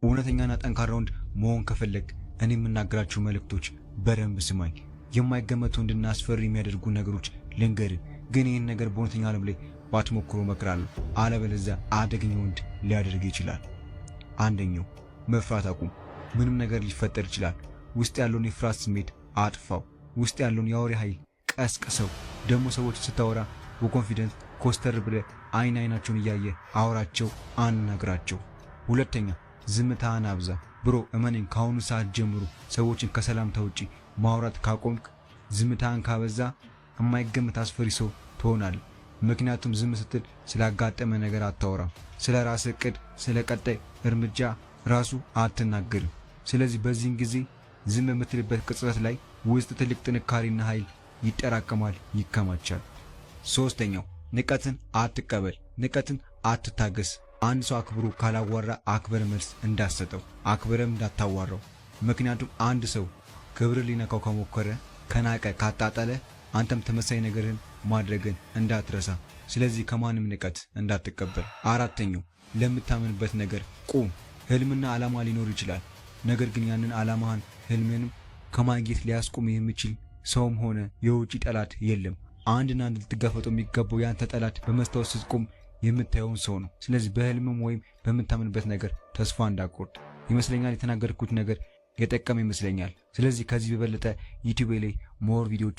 እውነተኛና ጠንካራ ወንድ መሆን ከፈለግ እኔ የምናገራቸው መልእክቶች በደንብ ስማኝ። የማይገመቱ ወንድና አስፈሪ የሚያደርጉ ነገሮች ልንገርህ፣ ግን ይህን ነገር በእውነተኛ ዓለም ላይ ባትሞክሮ እመክራለሁ። አለበለዚያ አደገኛ ወንድ ሊያደርግ ይችላል። አንደኛው መፍራት አቁም። ምንም ነገር ሊፈጠር ይችላል። ውስጥ ያለውን የፍርሃት ስሜት አጥፋው። ውስጥ ያለውን የአውሬ ኃይል ቀስቅሰው። ደግሞ ሰዎች ስታወራ በኮንፊደንስ ኮስተር ብለህ አይናቸውን እያየ አውራቸው፣ አናግራቸው። ሁለተኛ ዝምታን አብዛ። ብሮ እመኔን፣ ከአሁኑ ሰዓት ጀምሮ ሰዎችን ከሰላምታ ውጪ ማውራት ካቆምክ፣ ዝምታን ካበዛ የማይገመት አስፈሪ ሰው ትሆናለህ። ምክንያቱም ዝም ስትል ስላጋጠመ ነገር አታወራም። ስለ ራስህ እቅድ፣ ስለ ቀጣይ እርምጃ ራሱ አትናገርም። ስለዚህ በዚህን ጊዜ ዝም የምትልበት ቅጽበት ላይ ውስጥ ትልቅ ጥንካሬና ኃይል ይጠራቀማል፣ ይከማቻል። ሶስተኛው ንቀትን አትቀበል፣ ንቀትን አትታገስ። አንድ ሰው አክብሮ ካላዋራ አክብረ መልስ እንዳሰጠው፣ አክብረም እንዳታዋራው። ምክንያቱም አንድ ሰው ክብር ሊነካው ከሞከረ፣ ከናቀ፣ ካጣጣለ አንተም ተመሳሳይ ነገርን ማድረግን እንዳትረሳ። ስለዚህ ከማንም ንቀት እንዳትቀበል። አራተኛው ለምታምንበት ነገር ቁም። ህልምና ዓላማ ሊኖር ይችላል። ነገር ግን ያንን ዓላማህን ህልምንም ከማግኘት ሊያስቆም የሚችል ሰውም ሆነ የውጪ ጠላት የለም። አንድና አንድ ልትጋፈጠው የሚገባው ያንተ ጠላት በመስታወት ስትቆም የምታየውን ሰው ነው። ስለዚህ በህልምም ወይም በምታምንበት ነገር ተስፋ እንዳትቆርጥ። ይመስለኛል የተናገርኩት ነገር የጠቀመ ይመስለኛል። ስለዚህ ከዚህ በበለጠ ዩቲዩብ ላይ ሞር ቪዲዮዎች